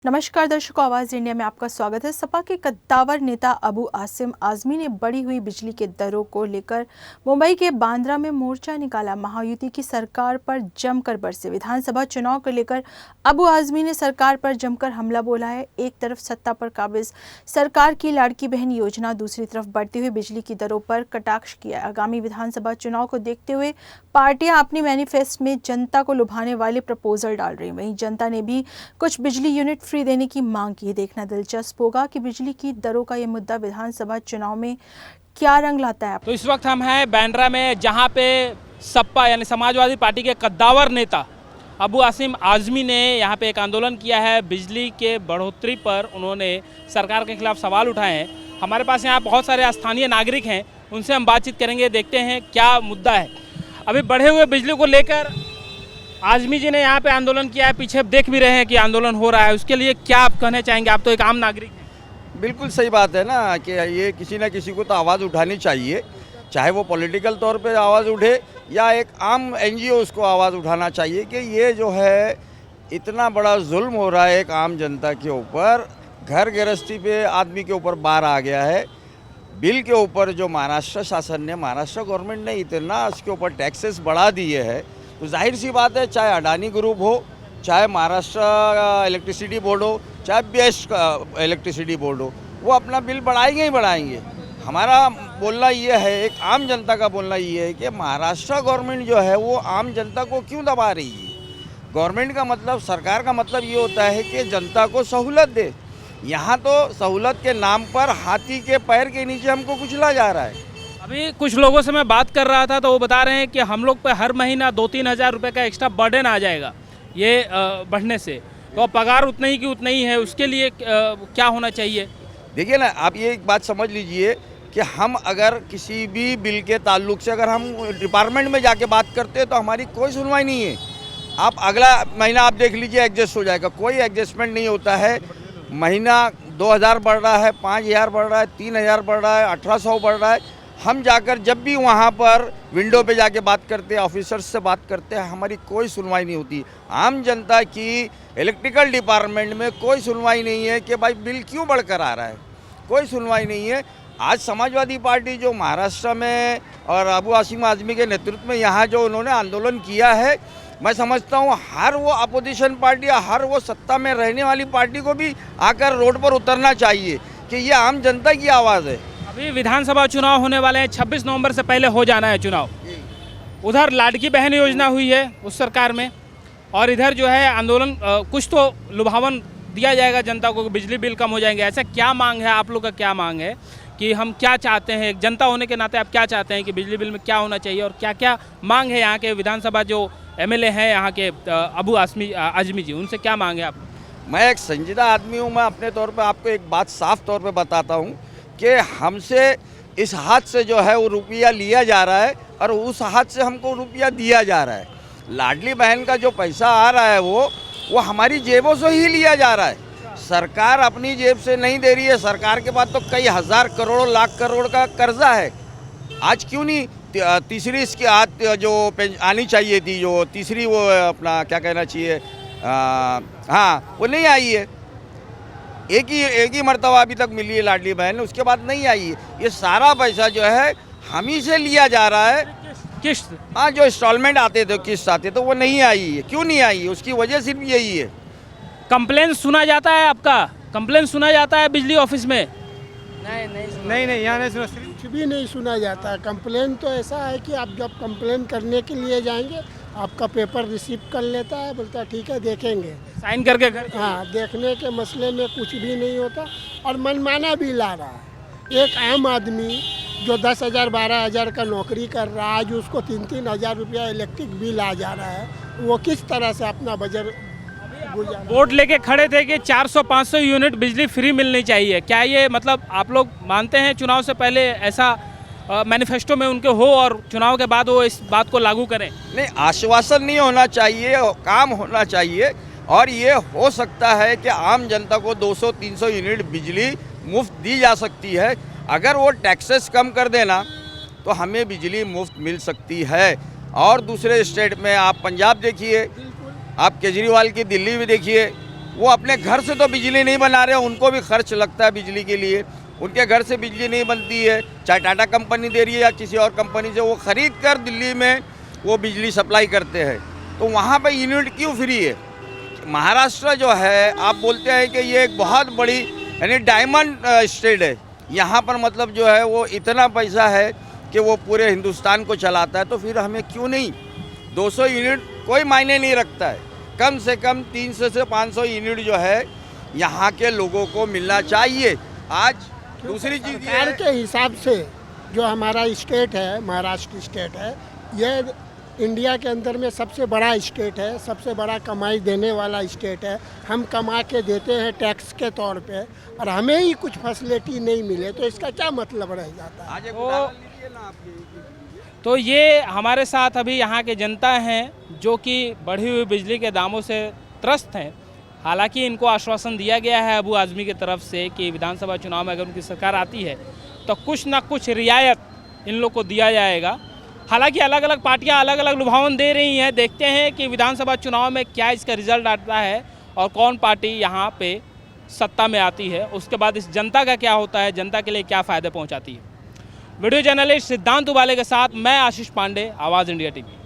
नमस्कार दर्शकों, आवाज इंडिया में आपका स्वागत है। सपा के कद्दावर नेता अबू आसिम आजमी ने बढ़ी हुई बिजली के दरों को लेकर मुंबई के बांद्रा में मोर्चा निकाला। महायुति की सरकार पर जमकर बरसे। विधानसभा चुनाव को लेकर अबू आजमी ने सरकार पर जमकर हमला बोला है। एक तरफ सत्ता पर काबिज सरकार की लाड़की बहन योजना, दूसरी तरफ बढ़ती हुई बिजली की दरों पर कटाक्ष किया। आगामी विधानसभा चुनाव को देखते हुए पार्टियां अपनी मैनिफेस्टो में जनता को लुभाने वाले प्रपोजल डाल रही। वहीं जनता ने भी कुछ बिजली यूनिट फ्री देने की मांग की। देखना दिलचस्प होगा कि बिजली की दरों का ये मुद्दा विधानसभा चुनाव में क्या रंग लाता है। तो इस वक्त हम हैं बांद्रा में, जहां पे सपा यानी समाजवादी पार्टी के कद्दावर नेता अबू आसिम आजमी ने यहां पे एक आंदोलन किया है। बिजली के बढ़ोतरी पर उन्होंने सरकार के खिलाफ सवाल उठाए हैं। हमारे पास यहाँ बहुत सारे स्थानीय नागरिक हैं, उनसे हम बातचीत करेंगे, देखते हैं क्या मुद्दा है। अभी बढ़े हुए बिजली को लेकर आजमी जी ने यहाँ पे आंदोलन किया है। पीछे देख भी रहे हैं कि आंदोलन हो रहा है, उसके लिए क्या आप कहना चाहेंगे? आप तो एक आम नागरिक हैं। बिल्कुल सही बात है ना कि ये किसी न किसी को तो आवाज़ उठानी चाहिए, चाहे वो पॉलिटिकल तौर पे आवाज़ उठे या एक आम एनजीओ उसको आवाज़ उठाना चाहिए कि ये जो है इतना बड़ा जुल्म हो रहा है एक आम जनता के ऊपर। घर गृहस्थी पे आदमी के ऊपर बार आ गया है। बिल के ऊपर जो महाराष्ट्र शासन ने, महाराष्ट्र गवर्नमेंट ने इतना इसके ऊपर टैक्सेस बढ़ा दिए हैं, तो जाहिर सी बात है, चाहे अडानी ग्रुप हो, चाहे महाराष्ट्र इलेक्ट्रिसिटी बोर्ड हो, चाहे बेस्ट इलेक्ट्रिसिटी बोर्ड हो, वो अपना बिल बढ़ाएंगे ही बढ़ाएंगे। हमारा बोलना ये है, एक आम जनता का बोलना ये है कि महाराष्ट्र गवर्नमेंट जो है वो आम जनता को क्यों दबा रही है। गवर्नमेंट का मतलब, सरकार का मतलब ये होता है कि जनता को सहूलत दे। यहाँ तो सहूलत के नाम पर हाथी के पैर के नीचे हमको कुचला जा रहा है। अभी कुछ लोगों से मैं बात कर रहा था तो वो बता रहे हैं कि हम लोग पे हर महीना 2-3 हज़ार रुपये का एक्स्ट्रा बर्डन आ जाएगा ये बढ़ने से। तो पगार उतना ही की उतना ही है, उसके लिए क्या होना चाहिए? देखिए ना, आप ये एक बात समझ लीजिए कि हम अगर किसी भी बिल के ताल्लुक से अगर हम डिपार्टमेंट में जाके बात करते हैं तो हमारी कोई सुनवाई नहीं है। आप अगला महीना आप देख लीजिए, एडजस्ट हो जाएगा, कोई एडजस्टमेंट नहीं होता है। महीना 2000 बढ़ रहा है, 5000 बढ़ रहा है, 3000 बढ़ रहा है, 1800 बढ़ रहा है। हम जाकर जब भी वहाँ पर विंडो पे जाके बात करते हैं, ऑफिसर्स से बात करते हैं, हमारी कोई सुनवाई नहीं होती। आम जनता की इलेक्ट्रिकल डिपार्टमेंट में कोई सुनवाई नहीं है कि भाई बिल क्यों बढ़कर आ रहा है, कोई सुनवाई नहीं है। आज समाजवादी पार्टी जो महाराष्ट्र में और अबू आसिम आजमी के नेतृत्व में यहाँ जो उन्होंने आंदोलन किया है, मैं समझता हूँ हर वो अपोजिशन पार्टी या हर वो सत्ता में रहने वाली पार्टी को भी आकर रोड पर उतरना चाहिए कि ये आम जनता की आवाज़ है। अभी विधानसभा चुनाव होने वाले हैं, 26 नवंबर से पहले हो जाना है चुनाव। उधर लाड़की बहन योजना हुई है उस सरकार में, और इधर जो है आंदोलन कुछ तो लुभावन दिया जाएगा जनता को, बिजली बिल कम हो जाएंगे। ऐसा क्या मांग है आप लोग का? क्या मांग है कि हम क्या चाहते हैं, एक जनता होने के नाते आप क्या चाहते हैं कि बिजली बिल में क्या होना चाहिए, और क्या क्या मांग है यहाँ के विधानसभा जो एमएलए हैं यहाँ के अबू आजमी जी, उनसे क्या मांग है आप? मैं एक संजीदा आदमी हूँ। मैं अपने तौर पे आपको एक बात साफ तौर पे बताता हूँ कि हमसे इस हाथ से जो है वो रुपया लिया जा रहा है और उस हाथ से हमको रुपया दिया जा रहा है। लाडली बहन का जो पैसा आ रहा है वो हमारी जेबों से ही लिया जा रहा है। सरकार अपनी जेब से नहीं दे रही है। सरकार के पास तो कई हज़ार करोड़ लाख करोड़ का कर्जा है। आज क्यों नहीं तीसरी इसकी हाथ जो आनी चाहिए थी, जो तीसरी वो अपना क्या कहना चाहिए, हाँ, वो नहीं आई है। एक ही मर्तबा अभी तक मिली है लाडली बहन, उसके बाद नहीं आई है। ये सारा पैसा जो है हम ही से लिया जा रहा है। किस्त, हाँ, जो इंस्टॉलमेंट आते थे, किस्त आते तो वो नहीं आई है। क्यों नहीं आई है? उसकी वजह सिर्फ यही है। कंप्लेन सुना जाता है आपका? कंप्लेन सुना जाता है बिजली ऑफिस में? नहीं, यहाँ नहीं सुना, कुछ भी नहीं सुना जाता। कंप्लेन तो ऐसा है कि आप जब कंप्लेन करने के लिए जाएंगे, आपका पेपर रिसीव कर लेता है, बोलता है ठीक है देखेंगे, साइन करके घर। हाँ, देखने के मसले में कुछ भी नहीं होता और मनमाना बिल आ रहा है। एक आम आदमी जो 10,000 12,000 का नौकरी कर रहा है, आज उसको 3-3 हज़ार रुपया इलेक्ट्रिक बिल आ जा रहा है, वो किस तरह से अपना बजट गुजारे? वोट लेके खड़े थे कि 400-500 यूनिट बिजली फ्री मिलनी चाहिए। क्या ये मतलब आप लोग मानते हैं चुनाव से पहले ऐसा मैनिफेस्टो में उनके हो और चुनाव के बाद वो इस बात को लागू करें? नहीं, आश्वासन नहीं होना चाहिए, काम होना चाहिए। और ये हो सकता है कि आम जनता को 200-300 यूनिट बिजली मुफ्त दी जा सकती है। अगर वो टैक्सेस कम कर देना तो हमें बिजली मुफ्त मिल सकती है। और दूसरे स्टेट में आप पंजाब देखिए, आप केजरीवाल की दिल्ली भी देखिए, वो अपने घर से तो बिजली नहीं बना रहे, उनको भी खर्च लगता है बिजली के लिए। उनके घर से बिजली नहीं बनती है, चाहे टाटा कंपनी दे रही है या किसी और कंपनी से वो ख़रीद कर दिल्ली में वो बिजली सप्लाई करते हैं। तो वहाँ पे यूनिट क्यों फ्री है? महाराष्ट्र जो है, आप बोलते हैं कि ये एक बहुत बड़ी यानी डायमंड स्टेट है, यहाँ पर मतलब जो है वो इतना पैसा है कि वो पूरे हिंदुस्तान को चलाता है। तो फिर हमें क्यों नहीं 200 यूनिट कोई मायने नहीं रखता है, कम से कम 300 से 500 यूनिट जो है यहाँ के लोगों को मिलना चाहिए। आज दूसरी चीज़ सरकार के हिसाब से जो हमारा स्टेट है, महाराष्ट्र स्टेट है, ये इंडिया के अंदर में सबसे बड़ा स्टेट है, सबसे बड़ा कमाई देने वाला स्टेट है। हम कमा के देते हैं टैक्स के तौर पे, और हमें ही कुछ फैसिलिटी नहीं मिले तो इसका क्या मतलब रह जाता है? आज एक उदाहरण लीजिए ना आपकी। तो ये हमारे साथ अभी यहाँ के जनता हैं जो कि बढ़ी हुई बिजली के दामों से त्रस्त हैं। हालांकि इनको आश्वासन दिया गया है अबू आज़मी की तरफ से कि विधानसभा चुनाव में अगर उनकी सरकार आती है तो कुछ ना कुछ रियायत इन लोग को दिया जाएगा। हालांकि अलग अलग पार्टियां अलग अलग लुभावन दे रही हैं। देखते हैं कि विधानसभा चुनाव में क्या इसका रिजल्ट आता है और कौन पार्टी यहाँ पे सत्ता में आती है। उसके बाद इस जनता का क्या होता है, जनता के लिए क्या फ़ायदे पहुँचाती है। वीडियो जर्नलिस्ट सिद्धांत उबाले के साथ मैं आशीष पांडे, आवाज़ इंडिया टीवी।